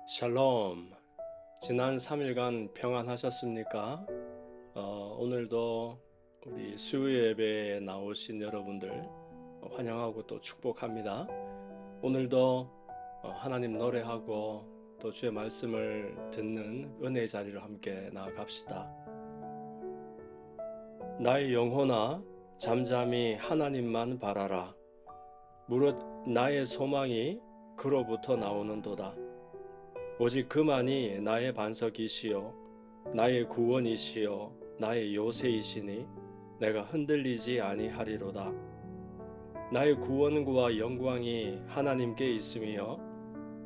샬롬. 지난 3일간 평안하셨습니까? 오늘도 우리 수요 예배에 나오신 여러분들 환영하고 또 축복합니다. 오늘도 하나님 노래하고 또 주의 말씀을 듣는 은혜의 자리로 함께 나아갑시다. 나의 영혼아, 잠잠히 하나님만 바라라. 무릇 나의 소망이 그로부터 나오는도다. 오직 그만이 나의 반석이시요 나의 구원이시요 나의 요새이시니 내가 흔들리지 아니하리로다. 나의 구원과 영광이 하나님께 있으며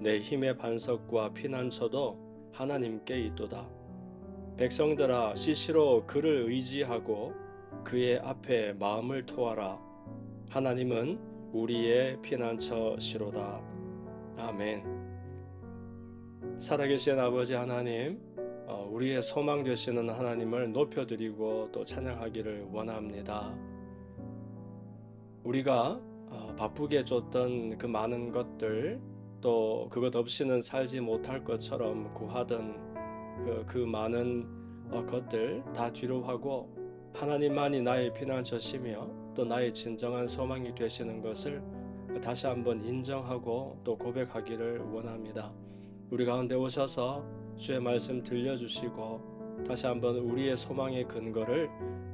내 힘의 반석과 피난처도 하나님께 있도다. 백성들아, 시시로 그를 의지하고 그의 앞에 마음을 토하라. 하나님은 우리의 피난처시로다. 아멘. 살아계신 아버지 하나님, 우리의 소망 되시는 하나님을 높여드리고 또 찬양하기를 원합니다. 우리가 바쁘게 줬던 그 많은 것들, 또 그것 없이는 살지 못할 것처럼 구하던 그 많은 것들 다 뒤로 하고 하나님만이 나의 피난처시며 또 나의 진정한 소망이 되시는 것을 다시 한번 인정하고 또 고백하기를 원합니다. 우리 가운데 오셔서 주의 말씀 들려주시고 다시 한번 우리의 소망의 근거를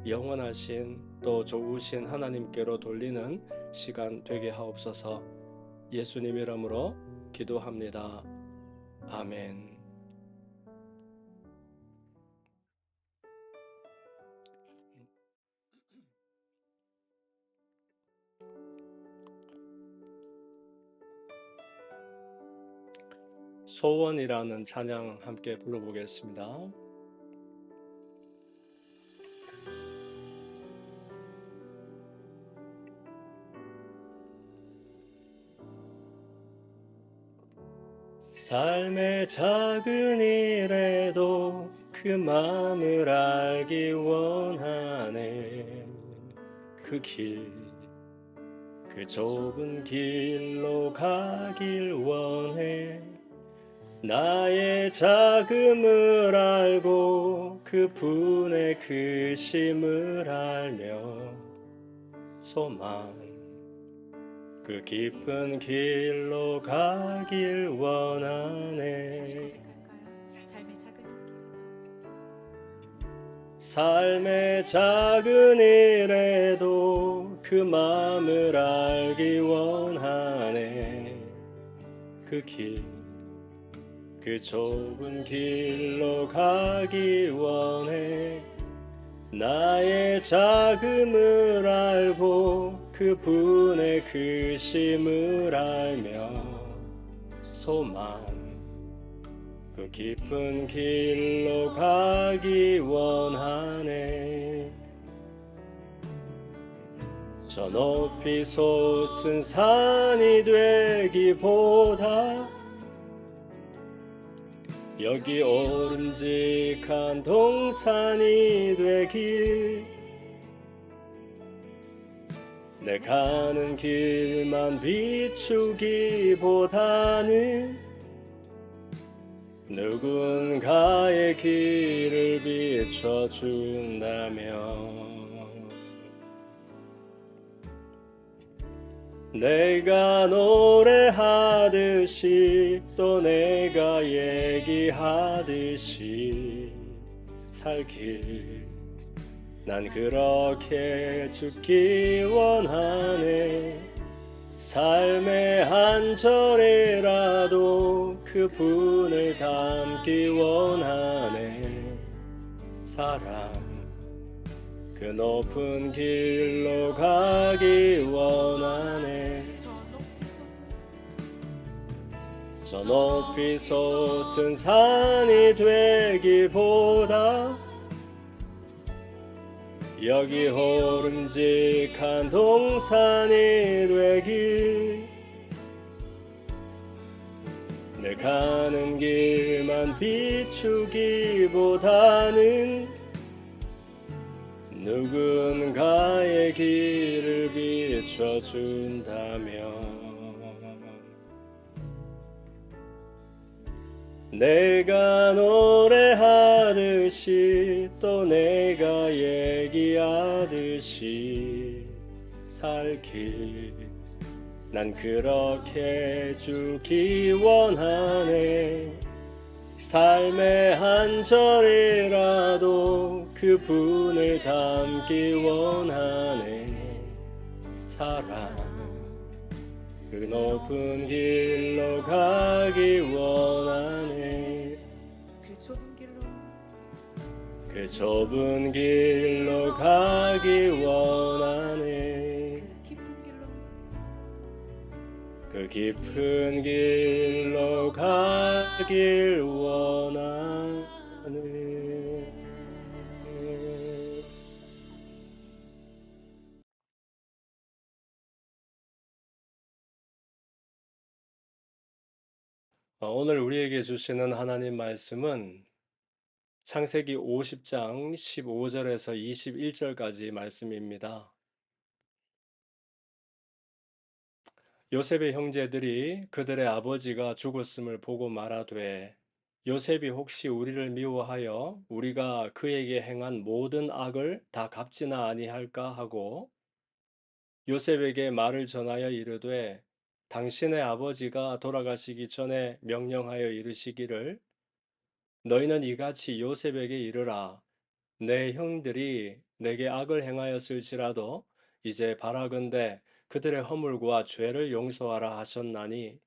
영원하신 또 좋으신 하나님께로 돌리는 시간 되게 하옵소서. 예수님 이름으로 기도합니다. 아멘. 소원이라는 찬양 함께 불러보겠습니다. 삶의 작은 일에도 그 마음을 알기 원하네. 그 길, 그 좁은 길로 가길 원해. 나의 자금을 알고 그분의 크심을 알며 소망 그 깊은 길로 가길 원하네. 삶의 작은 일에도 그 마음을 알기 원하네. 그 길, 그 좁은 길로 가기 원해. 나의 자금을 알고 그분의 크심을 알며 소망 그 깊은 길로 가기 원하네. 저 높이 솟은 산이 되기보다 여기 오름직한 동산이 되길. 내 가는 길만 비추기보다는 누군가의 길을 비춰준다면 내가 노래하듯이 또 내가 얘기하듯이 살길 난 그렇게 죽기 원하네. 삶의 한 절이라도 그분을 담기 원하네. 사랑 그 높은 길로 가기 원하네. 저 높이 솟은 산이 되기보다 여기 오름직한 동산이 되길. 내 가는 길만 비추기보다는 누군가의 길을 비춰준다면 내가 노래하듯이 또 내가 얘기하듯이 살길 난 그렇게 주기 원하네. 삶의 한 절이라도 그분을 담기 원하네. 사랑 그 높은 길로 가기 원하네. 그 좁은 길로 가기 원하네. 그 깊은 길로 가길 원하네. 오늘 우리에게 주시는 하나님 말씀은 창세기 50장 15절에서 21절까지 말씀입니다. 요셉의 형제들이 그들의 아버지가 죽었음을 보고 말하되 요셉이 혹시 우리를 미워하여 우리가 그에게 행한 모든 악을 다 갚지나 아니할까 하고 요셉에게 말을 전하여 이르되 당신의 아버지가 돌아가시기 전에 명령하여 이르시기를 너희는 이같이 요셉에게 이르라. 내 형들이 내게 악을 행하였을지라도 이제 바라건대 그들의 허물과 죄를 용서하라 하셨나니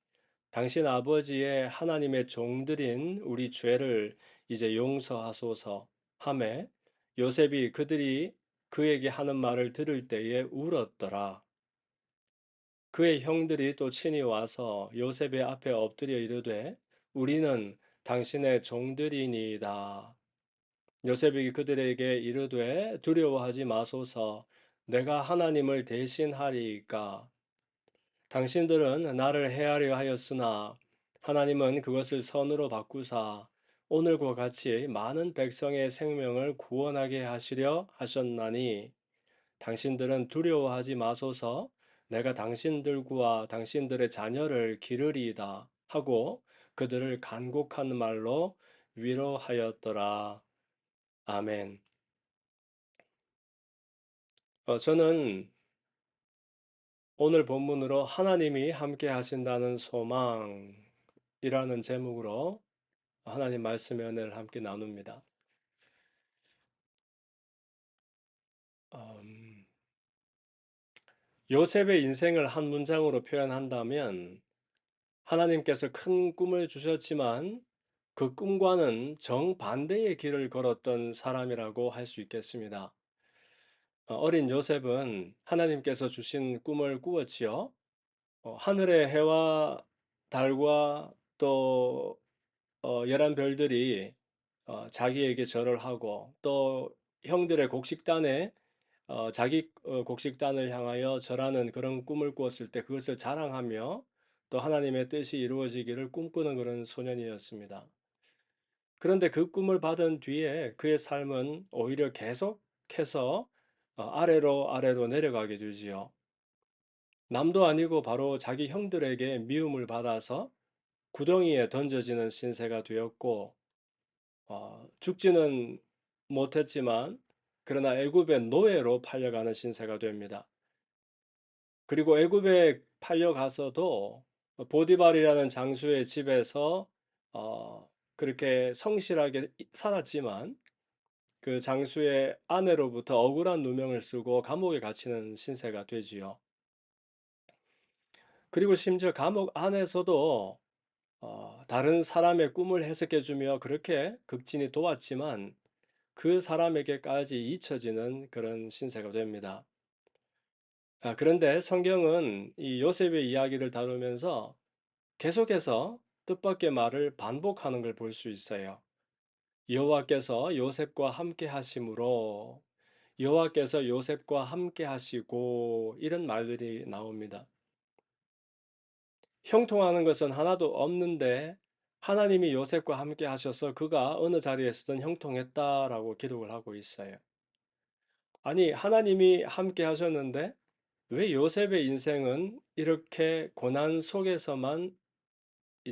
당신 아버지의 하나님의 종들인 우리 죄를 이제 용서하소서 하매 요셉이 그들이 그에게 하는 말을 들을 때에 울었더라. 그의 형들이 또 친히 와서 요셉의 앞에 엎드려 이르되 우리는 당신의 종들이니이다. 요셉이 그들에게 이르되 두려워하지 마소서 내가 하나님을 대신하리이까. 당신들은 나를 해하려 하였으나 하나님은 그것을 선으로 바꾸사 오늘과 같이 많은 백성의 생명을 구원하게 하시려 하셨나니 당신들은 두려워하지 마소서 내가 당신들과 당신들의 자녀를 기르리이다 하고 그들을 간곡한 말로 위로하였더라. 아멘. 저는 오늘 본문으로 하나님이 함께 하신다는 소망이라는 제목으로 하나님 말씀의 은혜를 함께 나눕니다. 음, 요셉의 인생을 한 문장으로 표현한다면 하나님께서 큰 꿈을 주셨지만 그 꿈과는 정반대의 길을 걸었던 사람이라고 할 수 있겠습니다. 어린 요셉은 하나님께서 주신 꿈을 꾸었지요. 하늘의 해와 달과 또 열한 별들이 자기에게 절을 하고 또 형들의 곡식단에 자기 곡식단을 향하여 절하는 그런 꿈을 꾸었을 때 그것을 자랑하며 또 하나님의 뜻이 이루어지기를 꿈꾸는 그런 소년이었습니다. 그런데 그 꿈을 받은 뒤에 그의 삶은 오히려 계속해서 아래로 아래로 내려가게 되지요. 남도 아니고 바로 자기 형들에게 미움을 받아서 구덩이에 던져지는 신세가 되었고 죽지는 못했지만 그러나 애굽의 노예로 팔려가는 신세가 됩니다. 그리고 애굽에 팔려가서도 보디발이라는 장수의 집에서 그렇게 성실하게 살았지만 그 장수의 아내로부터 억울한 누명을 쓰고 감옥에 갇히는 신세가 되지요. 그리고 심지어 감옥 안에서도 다른 사람의 꿈을 해석해주며 그렇게 극진히 도왔지만 그 사람에게까지 잊혀지는 그런 신세가 됩니다. 그런데 성경은 이 요셉의 이야기를 다루면서 계속해서 뜻밖의 말을 반복하는 걸 볼 수 있어요. 여호와께서 요셉과 함께 하심으로 여호와께서 요셉과 함께 하시고 이런 말들이 나옵니다. 형통하는 것은 하나도 없는데 하나님이 요셉과 함께 하셔서 그가 어느 자리에서든 형통했다라고 기록을 하고 있어요. 아니, 하나님이 함께 하셨는데 왜 요셉의 인생은 이렇게 고난 속에서만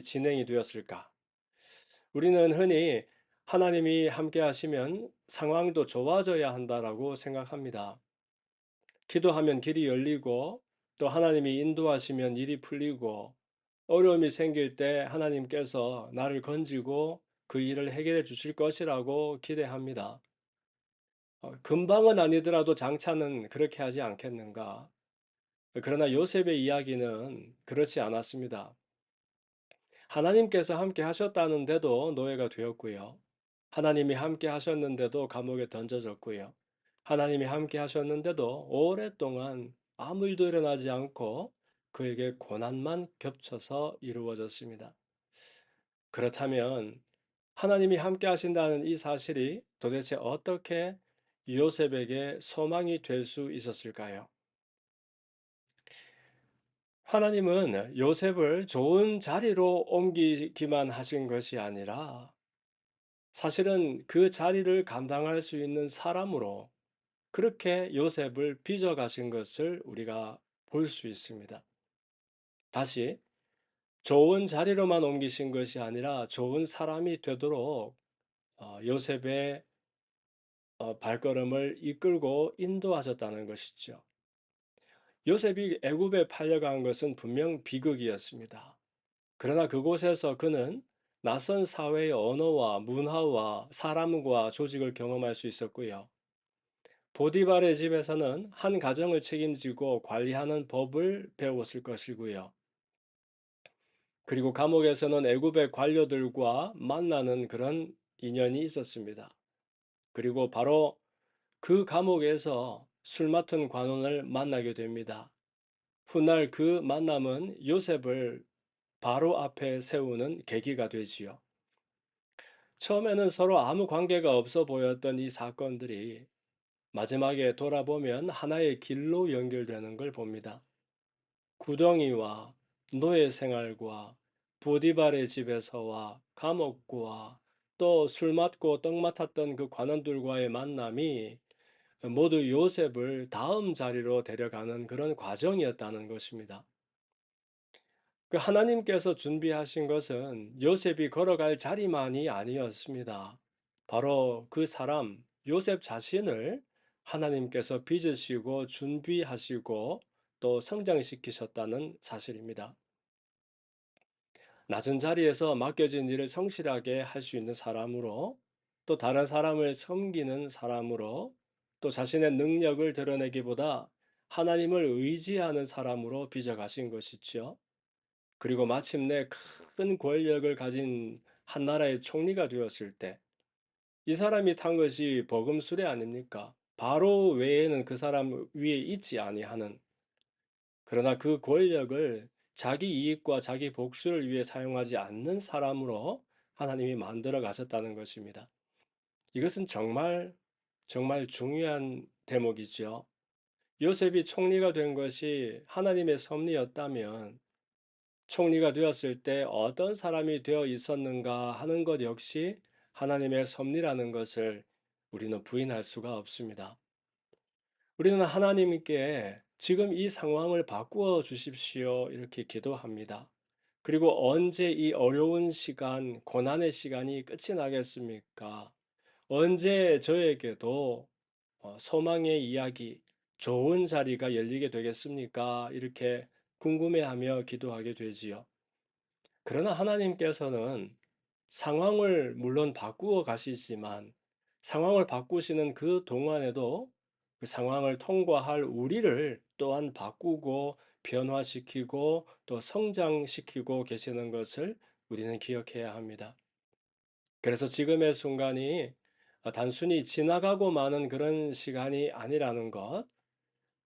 진행이 되었을까? 우리는 흔히 하나님이 함께 하시면 상황도 좋아져야 한다라고 생각합니다. 기도하면 길이 열리고 또 하나님이 인도하시면 일이 풀리고 어려움이 생길 때 하나님께서 나를 건지고 그 일을 해결해 주실 것이라고 기대합니다. 금방은 아니더라도 장차는 그렇게 하지 않겠는가? 그러나 요셉의 이야기는 그렇지 않았습니다. 하나님께서 함께 하셨다는데도 노예가 되었고요. 하나님이 함께 하셨는데도 감옥에 던져졌고요. 하나님이 함께 하셨는데도 오랫동안 아무 일도 일어나지 않고 그에게 고난만 겹쳐서 이루어졌습니다. 그렇다면 하나님이 함께 하신다는 이 사실이 도대체 어떻게 요셉에게 소망이 될 수 있었을까요? 하나님은 요셉을 좋은 자리로 옮기기만 하신 것이 아니라 사실은 그 자리를 감당할 수 있는 사람으로 그렇게 요셉을 빚어 가신 것을 우리가 볼 수 있습니다. 다시 좋은 자리로만 옮기신 것이 아니라 좋은 사람이 되도록 요셉의 발걸음을 이끌고 인도하셨다는 것이죠. 요셉이 애굽에 팔려간 것은 분명 비극이었습니다. 그러나 그곳에서 그는 낯선 사회의 언어와 문화와 사람과 조직을 경험할 수 있었고요. 보디발의 집에서는 한 가정을 책임지고 관리하는 법을 배웠을 것이고요. 그리고 감옥에서는 애굽의 관료들과 만나는 그런 인연이 있었습니다. 그리고 바로 그 감옥에서 술 맡은 관원을 만나게 됩니다. 훗날 그 만남은 요셉을 바로 앞에 세우는 계기가 되지요. 처음에는 서로 아무 관계가 없어 보였던 이 사건들이 마지막에 돌아보면 하나의 길로 연결되는 걸 봅니다. 구덩이와 노예 생활과 보디발의 집에서와 감옥과 또 술 맞고 떡 맡았던 그 관원들과의 만남이 모두 요셉을 다음 자리로 데려가는 그런 과정이었다는 것입니다. 그 하나님께서 준비하신 것은 요셉이 걸어갈 자리만이 아니었습니다. 바로 그 사람, 요셉 자신을 하나님께서 빚으시고 준비하시고 또 성장시키셨다는 사실입니다. 낮은 자리에서 맡겨진 일을 성실하게 할 수 있는 사람으로 또 다른 사람을 섬기는 사람으로 또 자신의 능력을 드러내기보다 하나님을 의지하는 사람으로 빚어가신 것이죠. 그리고 마침내 큰 권력을 가진 한 나라의 총리가 되었을 때 이 사람이 탄 것이 버금수레 아닙니까? 바로 외에는 그 사람 위에 있지 아니하는 그러나 그 권력을 자기 이익과 자기 복수를 위해 사용하지 않는 사람으로 하나님이 만들어 가셨다는 것입니다. 이것은 정말 중요한 대목이죠. 요셉이 총리가 된 것이 하나님의 섭리였다면 총리가 되었을 때 어떤 사람이 되어 있었는가 하는 것 역시 하나님의 섭리라는 것을 우리는 부인할 수가 없습니다. 우리는 하나님께 지금 이 상황을 바꾸어 주십시오. 이렇게 기도합니다. 그리고 언제 이 어려운 시간, 고난의 시간이 끝이 나겠습니까? 언제 저에게도 소망의 이야기, 좋은 자리가 열리게 되겠습니까? 이렇게 궁금해하며 기도하게 되지요. 그러나 하나님께서는 상황을 물론 바꾸어 가시지만 상황을 바꾸시는 그 동안에도 그 상황을 통과할 우리를 또한 바꾸고 변화시키고 또 성장시키고 계시는 것을 우리는 기억해야 합니다. 그래서 지금의 순간이 단순히 지나가고 마는 그런 시간이 아니라는 것,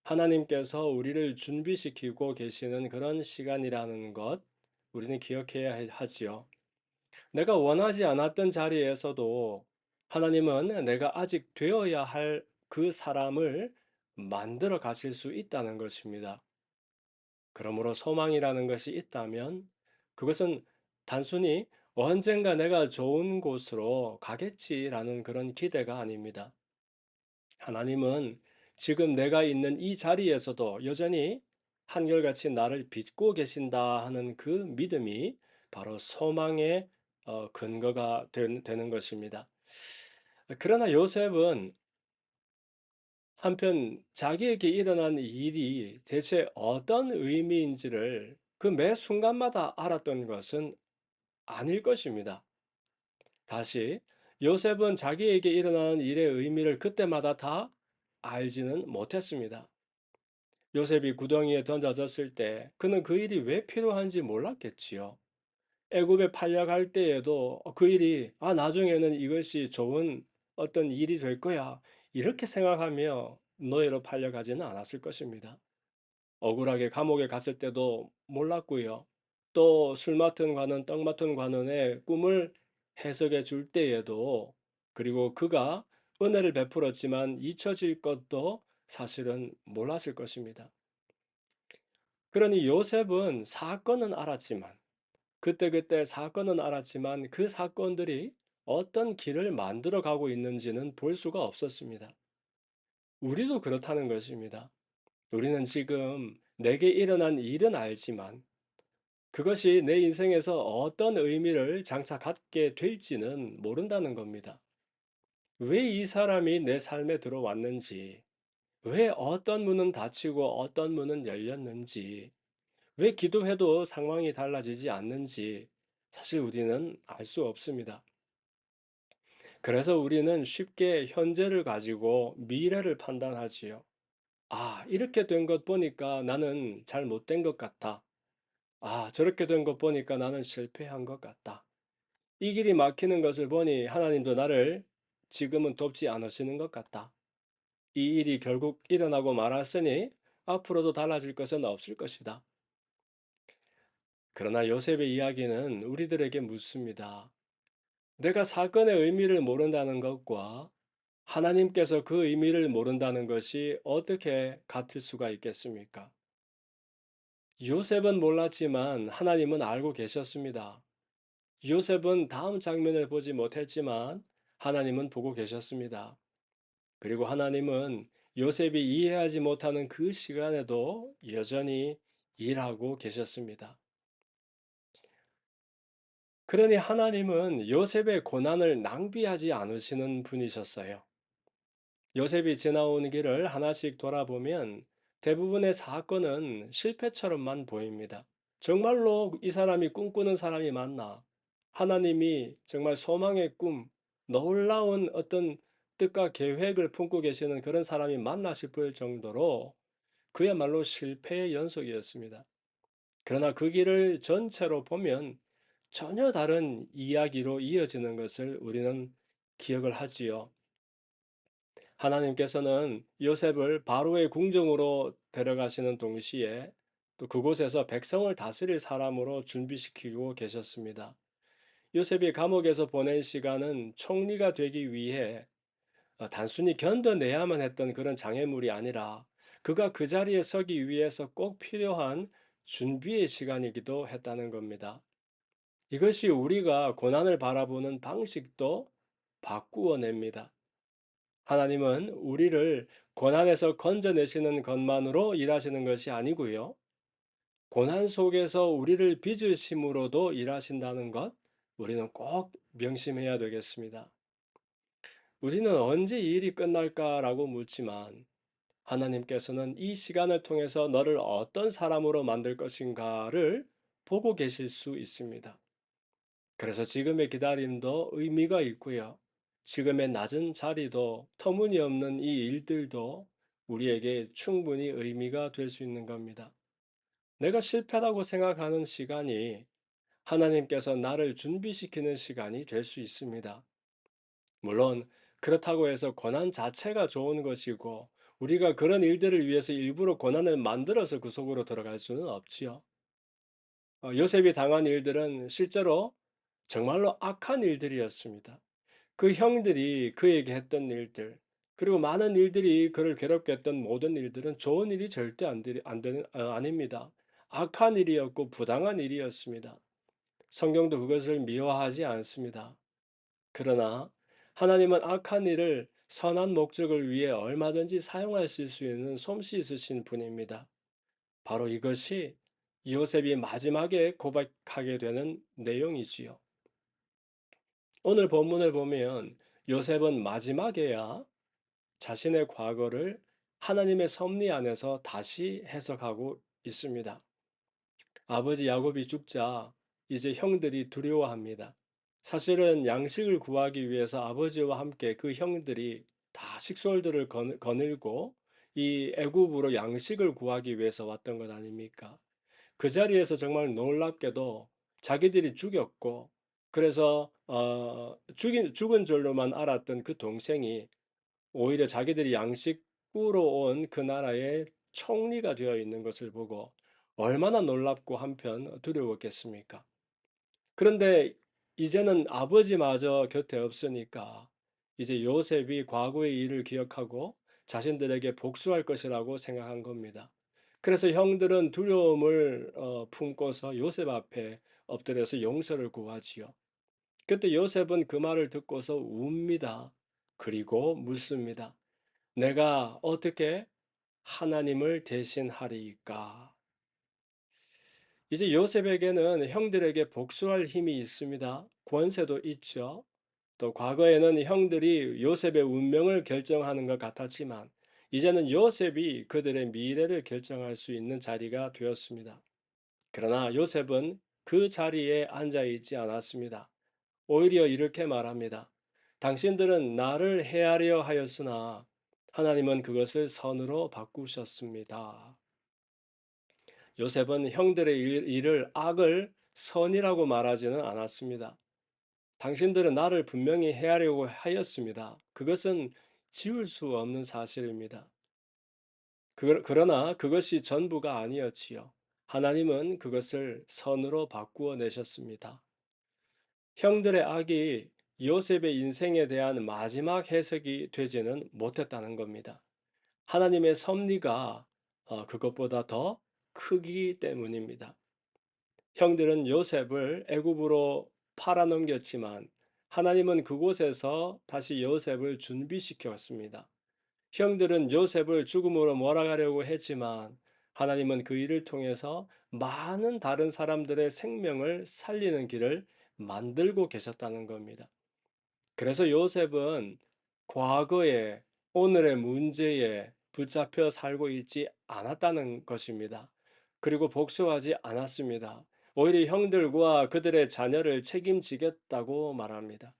하나님께서 우리를 준비시키고 계시는 그런 시간이라는 것, 우리는 기억해야 하지요. 내가 원하지 않았던 자리에서도 하나님은 내가 아직 되어야 할 그 사람을 만들어 가실 수 있다는 것입니다. 그러므로 소망이라는 것이 있다면 그것은 단순히 언젠가 내가 좋은 곳으로 가겠지라는 그런 기대가 아닙니다. 하나님은 지금 내가 있는 이 자리에서도 여전히 한결같이 나를 빚고 계신다 하는 그 믿음이 바로 소망의 근거가 되는 것입니다. 그러나 요셉은 한편 자기에게 일어난 일이 대체 어떤 의미인지를 그 매 순간마다 알았던 것은 아닐 것입니다. 다시, 요셉은 자기에게 일어나는 일의 의미를 그때마다 다 알지는 못했습니다. 요셉이 구덩이에 던져졌을 때 그는 그 일이 왜 필요한지 몰랐겠지요. 애굽에 팔려갈 때에도 그 일이 나중에는 이것이 좋은 어떤 일이 될 거야 이렇게 생각하며 노예로 팔려가지는 않았을 것입니다. 억울하게 감옥에 갔을 때도 몰랐고요. 또 술 맡은 관원, 떡 맡은 관원의 꿈을 해석해 줄 때에도 그리고 그가 은혜를 베풀었지만 잊혀질 것도 사실은 몰랐을 것입니다. 그러니 요셉은 사건은 알았지만 그때그때 사건은 알았지만 그 사건들이 어떤 길을 만들어 가고 있는지는 볼 수가 없었습니다. 우리도 그렇다는 것입니다. 우리는 지금 내게 일어난 일은 알지만 그것이 내 인생에서 어떤 의미를 장차 갖게 될지는 모른다는 겁니다. 왜 이 사람이 내 삶에 들어왔는지, 왜 어떤 문은 닫히고 어떤 문은 열렸는지, 왜 기도해도 상황이 달라지지 않는지 사실 우리는 알 수 없습니다. 그래서 우리는 쉽게 현재를 가지고 미래를 판단하지요. 이렇게 된 것 보니까 나는 잘못된 것 같아. 저렇게 된 것 보니까 나는 실패한 것 같다. 이 길이 막히는 것을 보니 하나님도 나를 지금은 돕지 않으시는 것 같다. 이 일이 결국 일어나고 말았으니 앞으로도 달라질 것은 없을 것이다. 그러나 요셉의 이야기는 우리들에게 묻습니다. 내가 사건의 의미를 모른다는 것과 하나님께서 그 의미를 모른다는 것이 어떻게 같을 수가 있겠습니까? 요셉은 몰랐지만 하나님은 알고 계셨습니다. 요셉은 다음 장면을 보지 못했지만 하나님은 보고 계셨습니다. 그리고 하나님은 요셉이 이해하지 못하는 그 시간에도 여전히 일하고 계셨습니다. 그러니 하나님은 요셉의 고난을 낭비하지 않으시는 분이셨어요. 요셉이 지나온 길을 하나씩 돌아보면 대부분의 사건은 실패처럼만 보입니다. 정말로 이 사람이 꿈꾸는 사람이 맞나? 하나님이 정말 소망의 꿈, 놀라운 어떤 뜻과 계획을 품고 계시는 그런 사람이 맞나 싶을 정도로 그야말로 실패의 연속이었습니다. 그러나 그 길을 전체로 보면 전혀 다른 이야기로 이어지는 것을 우리는 기억을 하지요. 하나님께서는 요셉을 바로의 궁정으로 데려가시는 동시에 또 그곳에서 백성을 다스릴 사람으로 준비시키고 계셨습니다. 요셉이 감옥에서 보낸 시간은 총리가 되기 위해 단순히 견뎌내야만 했던 그런 장애물이 아니라 그가 그 자리에 서기 위해서 꼭 필요한 준비의 시간이기도 했다는 겁니다. 이것이 우리가 고난을 바라보는 방식도 바꾸어 냅니다. 하나님은 우리를 고난에서 건져내시는 것만으로 일하시는 것이 아니고요. 고난 속에서 우리를 빚으심으로도 일하신다는 것, 우리는 꼭 명심해야 되겠습니다. 우리는 언제 이 일이 끝날까라고 묻지만 하나님께서는 이 시간을 통해서 너를 어떤 사람으로 만들 것인가를 보고 계실 수 있습니다. 그래서 지금의 기다림도 의미가 있고요. 지금의 낮은 자리도 터무니없는 이 일들도 우리에게 충분히 의미가 될 수 있는 겁니다. 내가 실패라고 생각하는 시간이 하나님께서 나를 준비시키는 시간이 될 수 있습니다. 물론 그렇다고 해서 고난 자체가 좋은 것이고 우리가 그런 일들을 위해서 일부러 고난을 만들어서 그 속으로 들어갈 수는 없지요. 요셉이 당한 일들은 실제로 정말로 악한 일들이었습니다. 그 형들이 그에게 했던 일들, 그리고 많은 일들이 그를 괴롭게 했던 모든 일들은 좋은 일이 절대 아닙니다. 악한 일이었고 부당한 일이었습니다. 성경도 그것을 미워하지 않습니다. 그러나 하나님은 악한 일을 선한 목적을 위해 얼마든지 사용하실 수 있는 솜씨 있으신 분입니다. 바로 이것이 요셉이 마지막에 고백하게 되는 내용이지요. 오늘 본문을 보면 요셉은 마지막에야 자신의 과거를 하나님의 섭리 안에서 다시 해석하고 있습니다. 아버지 야곱이 죽자 이제 형들이 두려워합니다. 사실은 양식을 구하기 위해서 아버지와 함께 그 형들이 다 식솔들을 거닐고 이 애굽으로 양식을 구하기 위해서 왔던 것 아닙니까? 그 자리에서 정말 놀랍게도 자기들이 죽였고, 그래서 죽은 줄로만 알았던 그 동생이 오히려 자기들이 양식으로 온 그 나라의 총리가 되어 있는 것을 보고 얼마나 놀랍고 한편 두려웠겠습니까? 그런데 이제는 아버지마저 곁에 없으니까 이제 요셉이 과거의 일을 기억하고 자신들에게 복수할 것이라고 생각한 겁니다. 그래서 형들은 두려움을 품고서 요셉 앞에 엎드려서 용서를 구하지요. 그때 요셉은 그 말을 듣고서 웁니다. 그리고 묻습니다. 내가 어떻게 하나님을 대신하리이까? 이제 요셉에게는 형들에게 복수할 힘이 있습니다. 권세도 있죠. 또 과거에는 형들이 요셉의 운명을 결정하는 것 같았지만 이제는 요셉이 그들의 미래를 결정할 수 있는 자리가 되었습니다. 그러나 요셉은 그 자리에 앉아 있지 않았습니다. 오히려 이렇게 말합니다. 당신들은 나를 해하려 하였으나 하나님은 그것을 선으로 바꾸셨습니다. 요셉은 형들의 일을 악을 선이라고 말하지는 않았습니다. 당신들은 나를 분명히 해하려고 하였습니다. 그것은 지울 수 없는 사실입니다. 그러나 그것이 전부가 아니었지요. 하나님은 그것을 선으로 바꾸어 내셨습니다. 형들의 악이 요셉의 인생에 대한 마지막 해석이 되지는 못했다는 겁니다. 하나님의 섭리가 그것보다 더 크기 때문입니다. 형들은 요셉을 애굽으로 팔아넘겼지만 하나님은 그곳에서 다시 요셉을 준비시켰습니다. 형들은 요셉을 죽음으로 몰아가려고 했지만 하나님은 그 일을 통해서 많은 다른 사람들의 생명을 살리는 길을 만들고 계셨다는 겁니다. 그래서 요셉은 과거에 오늘의 문제에 붙잡혀 살고 있지 않았다는 것입니다. 그리고 복수하지 않았습니다. 오히려 형들과 그들의 자녀를 책임지겠다고 말합니다.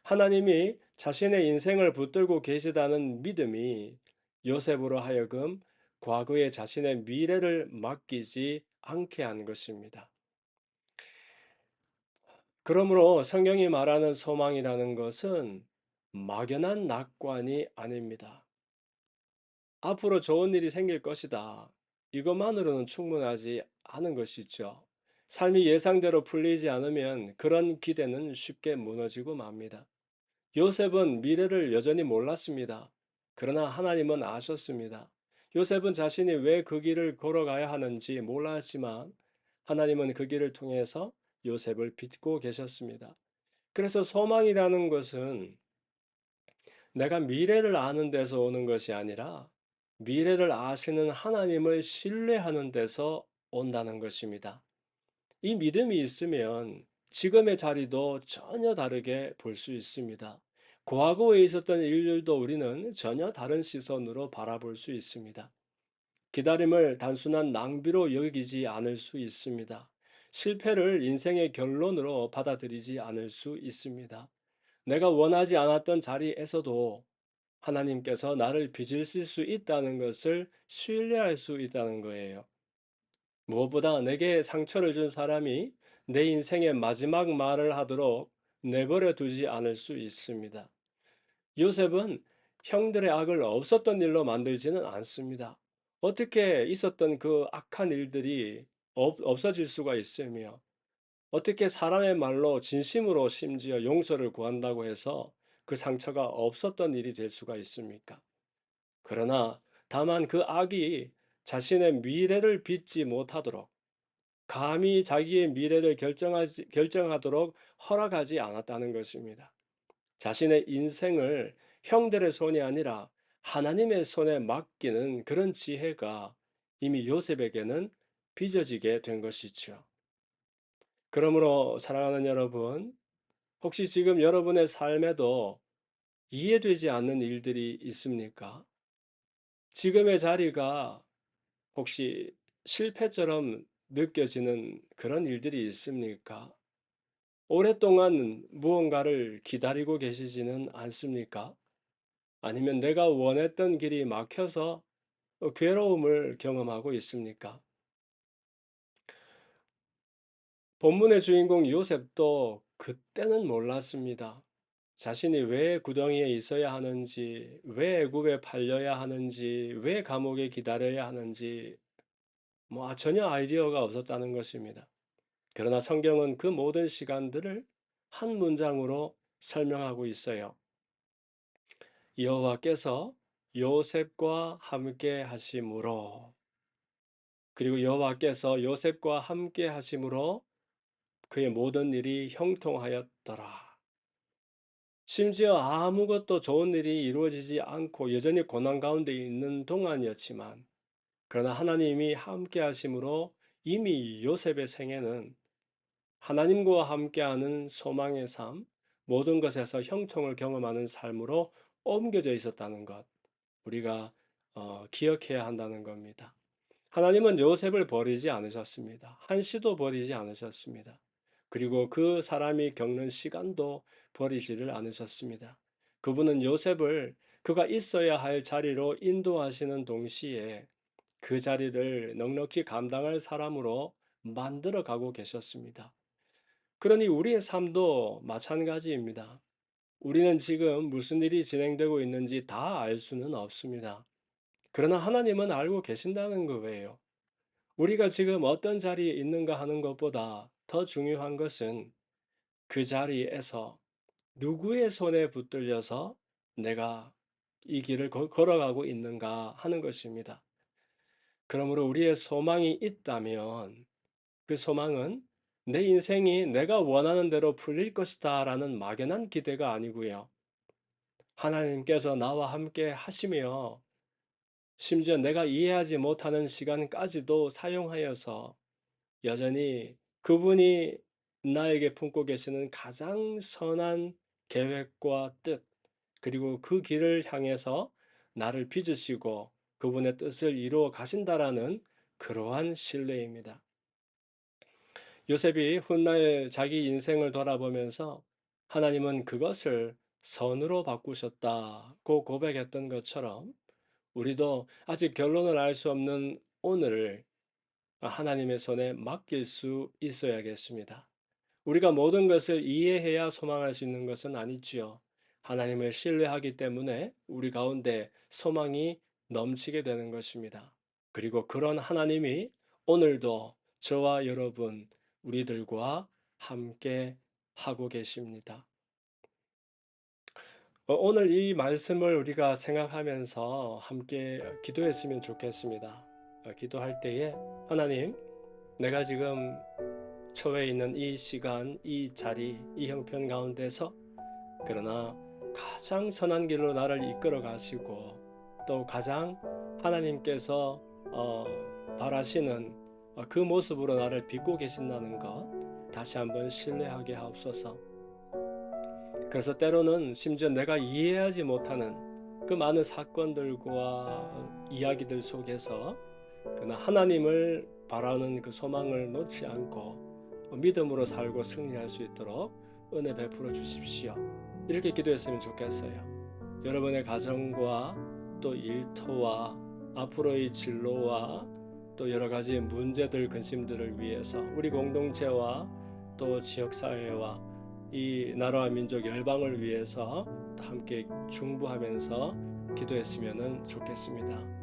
하나님이 자신의 인생을 붙들고 계시다는 믿음이 요셉으로 하여금 과거에 자신의 미래를 맡기지 않게 한 것입니다. 그러므로 성경이 말하는 소망이라는 것은 막연한 낙관이 아닙니다. 앞으로 좋은 일이 생길 것이다. 이것만으로는 충분하지 않은 것이죠. 삶이 예상대로 풀리지 않으면 그런 기대는 쉽게 무너지고 맙니다. 요셉은 미래를 여전히 몰랐습니다. 그러나 하나님은 아셨습니다. 요셉은 자신이 왜 그 길을 걸어가야 하는지 몰랐지만 하나님은 그 길을 통해서 요셉을 빚고 계셨습니다. 그래서 소망이라는 것은 내가 미래를 아는 데서 오는 것이 아니라 미래를 아시는 하나님을 신뢰하는 데서 온다는 것입니다. 이 믿음이 있으면 지금의 자리도 전혀 다르게 볼 수 있습니다. 과거에 있었던 일들도 우리는 전혀 다른 시선으로 바라볼 수 있습니다. 기다림을 단순한 낭비로 여기지 않을 수 있습니다. 실패를 인생의 결론으로 받아들이지 않을 수 있습니다. 내가 원하지 않았던 자리에서도 하나님께서 나를 빚으실 수 있다는 것을 신뢰할 수 있다는 거예요. 무엇보다 내게 상처를 준 사람이 내 인생의 마지막 말을 하도록 내버려 두지 않을 수 있습니다. 요셉은 형들의 악을 없었던 일로 만들지는 않습니다. 어떻게 있었던 그 악한 일들이 없어질 수가 있으며 어떻게 사람의 말로 진심으로 심지어 용서를 구한다고 해서 그 상처가 없었던 일이 될 수가 있습니까? 그러나 다만 그 악이 자신의 미래를 빚지 못하도록 감히 자기의 미래를 결정하도록 허락하지 않았다는 것입니다. 자신의 인생을 형들의 손이 아니라 하나님의 손에 맡기는 그런 지혜가 이미 요셉에게는 빚어지게 된 것이죠. 그러므로 사랑하는 여러분, 혹시 지금 여러분의 삶에도 이해되지 않는 일들이 있습니까? 지금의 자리가 혹시 실패처럼 느껴지는 그런 일들이 있습니까? 오랫동안 무언가를 기다리고 계시지는 않습니까? 아니면 내가 원했던 길이 막혀서 괴로움을 경험하고 있습니까? 본문의 주인공 요셉도 그때는 몰랐습니다. 자신이 왜 구덩이에 있어야 하는지, 왜 애굽에 팔려야 하는지, 왜 감옥에 기다려야 하는지, 전혀 아이디어가 없었다는 것입니다. 그러나 성경은 그 모든 시간들을 한 문장으로 설명하고 있어요. 여호와께서 요셉과 함께 하심으로, 그리고 여호와께서 요셉과 함께 하심으로 그의 모든 일이 형통하였더라. 심지어 아무것도 좋은 일이 이루어지지 않고 여전히 고난 가운데 있는 동안이었지만, 그러나 하나님이 함께 하심으로 이미 요셉의 생애는 하나님과 함께하는 소망의 삶, 모든 것에서 형통을 경험하는 삶으로 옮겨져 있었다는 것, 우리가 기억해야 한다는 겁니다. 하나님은 요셉을 버리지 않으셨습니다. 한시도 버리지 않으셨습니다. 그리고 그 사람이 겪는 시간도 버리지를 않으셨습니다. 그분은 요셉을 그가 있어야 할 자리로 인도하시는 동시에 그 자리를 넉넉히 감당할 사람으로 만들어 가고 계셨습니다. 그러니 우리의 삶도 마찬가지입니다. 우리는 지금 무슨 일이 진행되고 있는지 다 알 수는 없습니다. 그러나 하나님은 알고 계신다는 거예요. 우리가 지금 어떤 자리에 있는가 하는 것보다 더 중요한 것은 그 자리에서 누구의 손에 붙들려서 내가 이 길을 걸어가고 있는가 하는 것입니다. 그러므로 우리의 소망이 있다면 그 소망은 내 인생이 내가 원하는 대로 풀릴 것이다 라는 막연한 기대가 아니고요. 하나님께서 나와 함께 하시며 심지어 내가 이해하지 못하는 시간까지도 사용하여서 여전히 그분이 나에게 품고 계시는 가장 선한 계획과 뜻, 그리고 그 길을 향해서 나를 빚으시고 그분의 뜻을 이루어 가신다라는 그러한 신뢰입니다. 요셉이 훗날 자기 인생을 돌아보면서 하나님은 그것을 선으로 바꾸셨다고 고백했던 것처럼 우리도 아직 결론을 알 수 없는 오늘을 하나님의 손에 맡길 수 있어야겠습니다. 우리가 모든 것을 이해해야 소망할 수 있는 것은 아니지요. 하나님을 신뢰하기 때문에 우리 가운데 소망이 넘치게 되는 것입니다. 그리고 그런 하나님이 오늘도 저와 여러분, 우리들과 함께 하고 계십니다. 오늘 이 말씀을 우리가 생각하면서 함께 기도했으면 좋겠습니다. 기도할 때에 하나님, 내가 지금 처해 있는 이 시간, 이 자리, 이 형편 가운데서 그러나 가장 선한 길로 나를 이끌어 가시고 또 가장 하나님께서 바라시는 그 모습으로 나를 빚고 계신다는 것 다시 한번 신뢰하게 하옵소서. 그래서 때로는 심지어 내가 이해하지 못하는 그 많은 사건들과 이야기들 속에서 그러나 하나님을 바라는 그 소망을 놓지 않고 믿음으로 살고 승리할 수 있도록 은혜 베풀어 주십시오. 이렇게 기도했으면 좋겠어요. 여러분의 가정과 또 일터와 앞으로의 진로와 또 여러 가지 문제들, 근심들을 위해서 우리 공동체와 또 지역사회와 이 나라와 민족 열방을 위해서 함께 중보하면서 기도했으면 좋겠습니다.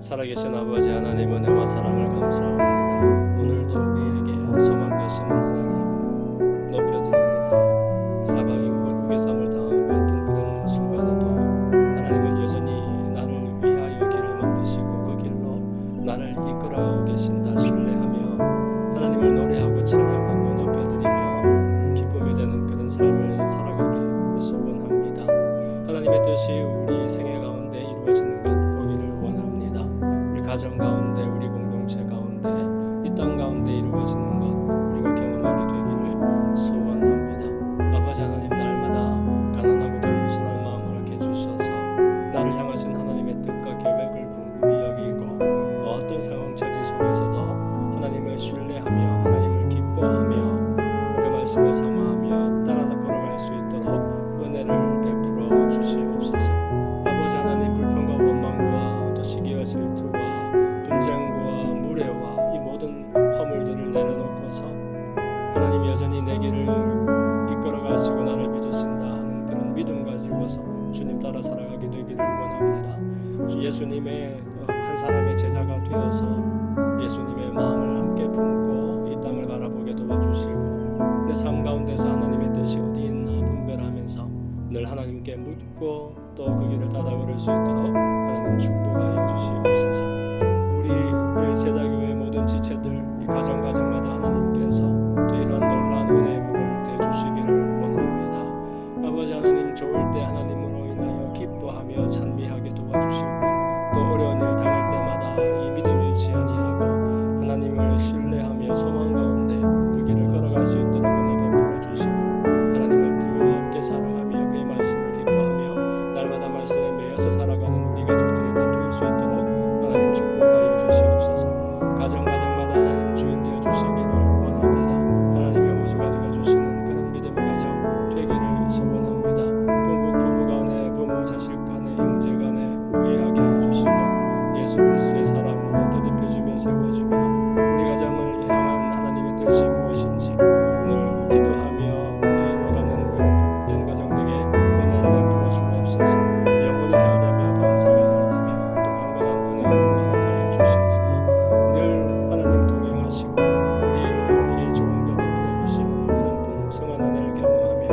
살아계신 아버지 하나님, 은혜와 사랑을 감사합니다. 오늘도 우리에게 소망 되시는 하나님 높여드립니다. 사방이 우겨 싸움을 당하고 있던 그런 순간에도 하나님은 여전히 나를 위하여 길을 만드시고 그 길로 나를 이끌어 계신다 신뢰하며 하나님을 노래하고 찬양하고 높여드리며 기쁨이 되는 그런 삶을 살아가 중심을 삼아하며 따라 걸어갈 수 있도록 은혜를 베풀어 주시옵소서. 아버지 하나님, 불평과 원망과 또 시기와 질투와 분쟁과 무례와 이 모든 허물들을 내려놓고서 하나님 여전히 내 길을 이끌어 가시고 나를 빚으신다 하는 그런 믿음 가지고서 주님 따라 살아가게 되기를 원합니다. 예수님의 한 사람의 제자가 되어서 예수님의 마음을 함께 품고 이 땅을 바라보게 도와주시고 내 삶 가운데서 하나님의 뜻이 어디 있나 분별하면서 늘 하나님께 묻고 또 그 길을 따라걸을 수 있도록 하나님 축복하여 주시옵소서. 우리 제자교회 모든 지체들 이 가정마다 하나님께서 또 이런 놀라운 은혜를 대주시기를 원합니다. 아버지 하나님, 좋을 때 하나님으로 인하여 기뻐하며 찬미하게 도와주시고 또 어려운 일 당할 때마다 이 믿음 잃지 아니하고 하나님을 신뢰하며 소망 가운데 그 길을 걸어갈 수 있도록 은혜 베풀어 주시고 하나님을 뜨겁게 사랑하며 그의 말씀을 기뻐하며 날마다 말씀에 매여서 살아가는 우리 가족들이 다 될 수 있도록 하나님 축복하여 주시옵소서. 가정마다 하나님 주인 되어 주시기를 원합니다. 하나님의 호주가 되어 주시는 그런 믿음의 가정 되기를 소원합니다. 부부 간에, 부모 자식 간에, 형제 간에 우애하게 해주시고 예수 그리스도의 사랑으로 더듬혀주며 세워주며 우리 가정을 향한 하나님의 뜻이 무엇인지 늘 기도하며 또 이루어가는 그런 복된 가정들에게 은혜를 베풀어 주옵소서. 영혼이 잘되며 범사가 잘되며 또 강건한 은혜로 허락하여 주셔서 늘 하나님 동행하시고 우리에게 좋은 것 베풀어 주시는 그런 풍성한 은혜를 경험하며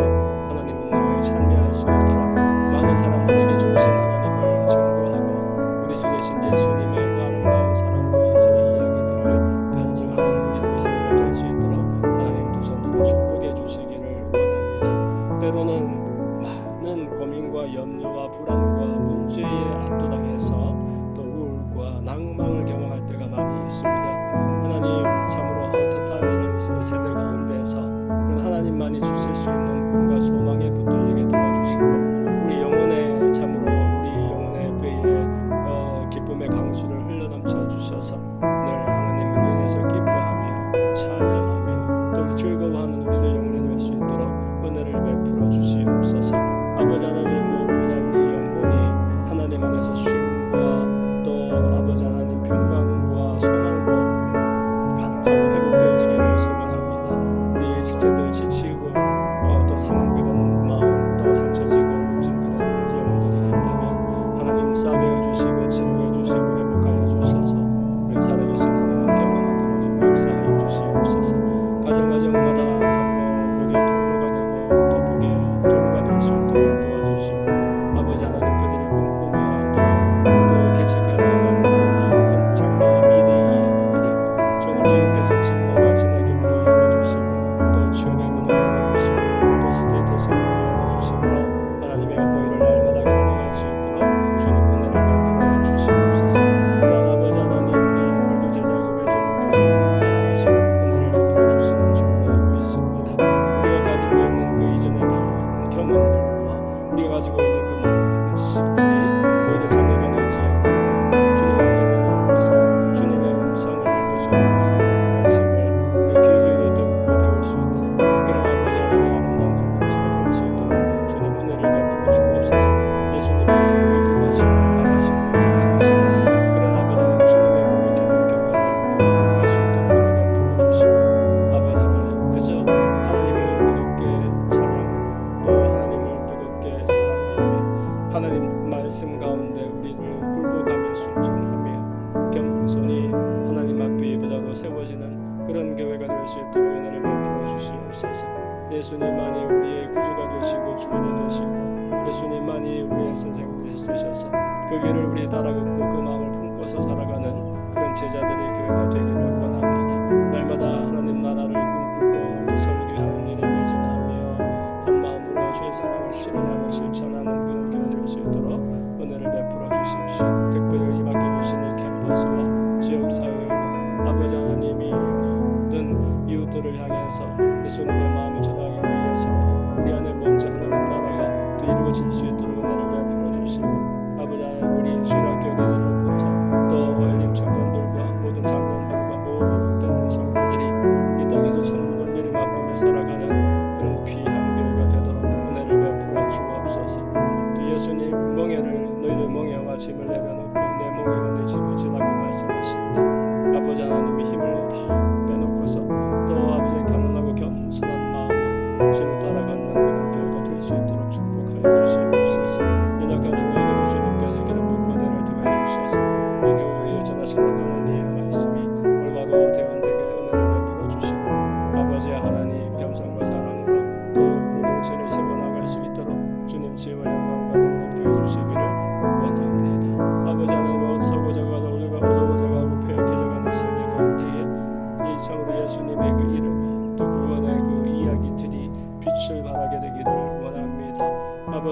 하나님을 늘 찬미할 수 있도록 많은 사람들에게 좋으신 하나님을 증거하고 우리 주 되신 예수님의 그 아름다운 사랑과 인생의 이야기들을 간증하는 우리들의 생애가 될 수 있도록 하나님 두 손으로 축복해 주시기를 원합니다. 때로는 많은 고민과 염려와 불안과 문제에 압도당해서 또 우울과 낭망을 경험할 때가 많이 있습니다. 하나님, 참으로 헛헛한 이런 세대 가운데서 그런 하나님만이 주실 수 있는 꿈과 소망에 붙들리게 도와주시고 우리 영혼에 참으로 우리 영혼의 배에 기쁨의 강수를 흘러넘쳐 주셔서 늘 하나님을 인해서 기뻐하며 찬양하며 또 우리 즐거워하는 우리들 영혼이 될 수 있도록 은혜를 베풀어 주시옵소서. 아버지 하나님, 무엇보다 우리 영혼이 하나님 안에서 쉼과 또 아버지 하나님 평강과 소망으로 가득 차고 회복되어지기를 소원합니다. 우리 지체들 지치고 또 사는 그런 마음 또 상처지고 좀 그런 영혼들이 있다면 하나님 싸매어 주시고 치료해 주시고 회복하여 주셔서 우리 살아계신 하나님 경험하도록 역사하여 주시옵소서. 가정마다 참으로 복의 통로가 되고 또 복의 도구가 될 수 있도록 도와주시고 아버지 하나님, 그들이 꿈꾸며 또 개척해 나가는 그 모든 장래의 미래 이야기들이 주님 주님께서 진노와 진액임으로 열어주시고 또 취업의 문을 열어주시고 또 스테이터스를 열어주심으로 하나님의 호의를 날마다 경험할 수 있도록 주님 은혜를 베풀어 주시옵소서. 또한 아버지 하나님, 우리 물도 제자교회 주님께서 사랑하시고 은혜를 베풀어 주시는 줄로 믿습니다. 우리가 가지고 있는 그 이전의 많은 경험들과 우리가 가지고 있는 그 많은 지식들이 오히려 자녀되지 않고 주님 앞에 내놓고서 주님의 음성을 또 주님의 사랑의 가르침을 귀에 듣고 배울 수 있는 그런 아버지 하나님의 아름다운 공동체가 될 수 있도록 주님 은혜를 베풀어 주옵소서. 예수님께서 의도하시고 바라시고 기대하시고 그런 아버지 하나님 주님의 몸이 되는 교회를 우리 이루어갈 수 있도록 은혜 베풀어 주시고 아버지 하나님, 그저 하나님을 뜨겁게 찬양하고 또 하나님을 뜨겁게 사랑하며 하나님 말씀 가운데 우리를 굴복하며 순종하며 겸손히 하나님 앞에 예배자로 세워지는 그런 교회가 될 수 있도록 은혜를 베풀어 주시옵소서. 예수님만이 우리의 구주가 되시고 주인이 되시고 예수님만이 우리의 선생님이 되셔서 그 길을 우리 따라 걷고 그 마음을 품고서 살아가는 그런 제자들의 교회가 되기를 원합니다. 날마다 하나님 나라를 꿈꾸고 또 설교하는 일에 매진하며 한 마음으로 주의 사랑을 실현하고 실천하는 그런 교회 될 수 있도록 은혜를 베풀어 주십시오. 특별히 맡겨주시는 캠퍼스와 지역사회와 아버지 하나님이 모든 이웃들을 향해서 예수님의 마음을 전하기 위해서라도 우리 안에 먼저 하나님 나라가 또 이루어질 수 있도록 은혜를 베풀어 주시고 아버지 하나님, 우리 주일학교 어린이들부터 또 엘림 청년들과 모든 장년들과 모든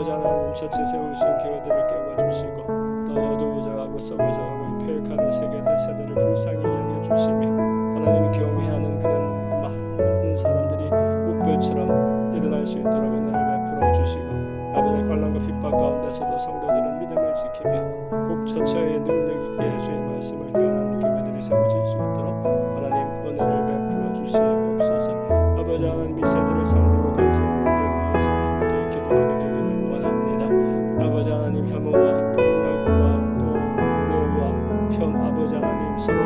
아버지 하나님 처치 세우신 교회들을 깨워주시고 또 어두워져가고 썩어져가고 폐역하는 세대를 불쌍히 여겨주시며 하나님이 경외하는 그런 그 많은 사람들이 목별처럼 일어날 수 있도록 은혜를 베풀어 주시고 아버지 환난과 핍박 가운데서도 성도들은 믿음을 지키며 꼭 처처에 능력 있게 주의 말씀을 대언하는 교회들이 세워질 수 있도록 하나님 은혜를 베풀어 주시옵소서. 아버지 하나님 이 세대를 상대로 가진 분들 위해서 함께 기도하게 되기를 원합니다. 아버지 하나님 혐오와 폭력과 또 불의와 혐 아버지 하나님 서로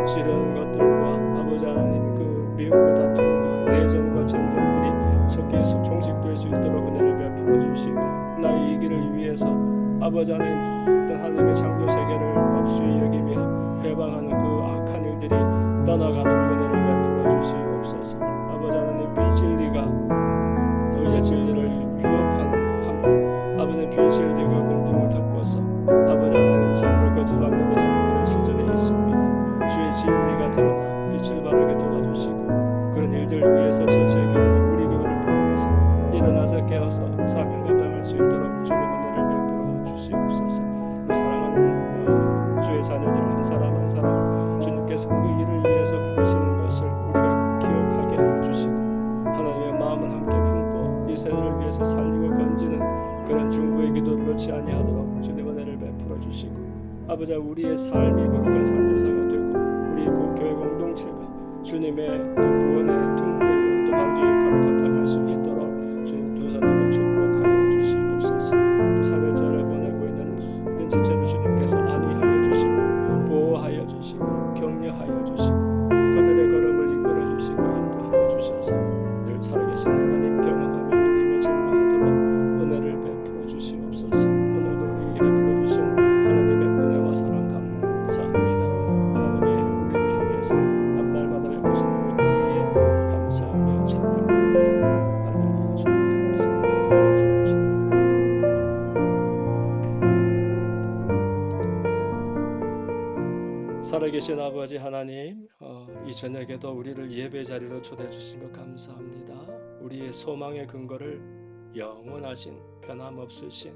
지르는 것들과 아버지 하나님 그 미움과 다툼과 내전과 전쟁들이 속에 종식될 수 있도록 은혜를 베풀어 주시고 나의 이기를 위해서 아버지 하나님 모든 하나님의 창조 세계를 없이 여기며 회방하는 그 악한 일들이 떠나가도록 은혜를 베풀어 주시옵소서. 아버지 하나님 비진리가 오히려 진리를 위협하는 아버지 비진리가 공중을 덮고서 아버지 하나님 참으로 거짓말로 하는 그런 시절에 있습니다. 주의 진리가 드러나 빛을 발하게 도와주시고 그런 일들 위해서 전체 교회들 우리 교회를 포함해서 일어나서 깨어서 사명 감당할 수 있도록 주님 은혜를 베풀어 주시옵소서. 사랑하는 주의 자녀들 한 사람 한 사람 주님께서 그 일을 위해서 부르시는 것을 우리가 기억하게 해주시고 하나님의 마음을 함께 품고 이 세대를 위해서 살리고 건지는 그런 중보의 기도를 놓지 아니하도록 주님 은혜를 베풀어 주시고 아버지 우리의 삶이 거룩한 산제사가 되고 우리 그 교회 공동체가 주님의 또 구원의 등대요 또 방주 역할을 감당할 수 있도록 주님 두 손으로 축복하여 주시옵소서. 또 사회자를 보내고 있는 모든 지체를 주님께서 안위하여 주시고 보호하여 주시고 격려하여 주시고 그들의 걸음을 이끌어 주시고 인도하여 주셔서 늘 살아계신 하나님 경험하며 누리며 증거하도록 은혜를 베풀어 주시옵소서. 오늘도 우리에게 베풀어 주신 하나님의 은혜와 사랑 감사합니다. 하나님의 우리를 향해서 앞날마다 베푸시는 것 위에 감사하며 찬양합니다. 할렐루야. 주님 감사합니다. 주님 찬양합니다. 살아계신 아버지 하나님, 이 저녁에도 우리를 예배 자리로 초대해 주신 것 감사합니다. 우리의 소망의 근거를 영원하신 변함없으신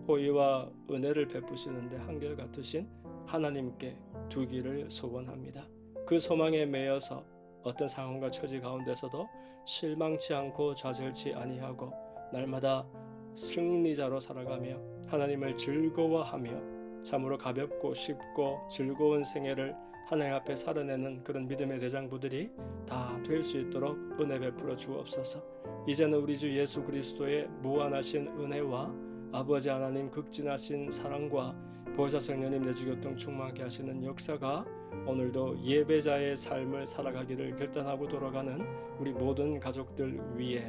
호의와 은혜를 베푸시는데 한결같으신 하나님께 두기를 소원합니다. 그 소망에 매여서 어떤 상황과 처지 가운데서도 실망치 않고 좌절치 아니하고 날마다 승리자로 살아가며 하나님을 즐거워하며 참으로 가볍고 쉽고 즐거운 생애를 하나님 앞에 살아내는 그런 믿음의 대장부들이 다 될 수 있도록 은혜 베풀어 주옵소서. 이제는 우리 주 예수 그리스도의 무한하신 은혜와 아버지 하나님 극진하신 사랑과 보혜사 성령님 내주교통 충만하게 하시는 역사가 오늘도 예배자의 삶을 살아가기를 결단하고 돌아가는 우리 모든 가족들 위에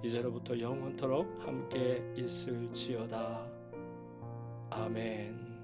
이제로부터 영원토록 함께 있을지어다. 아멘.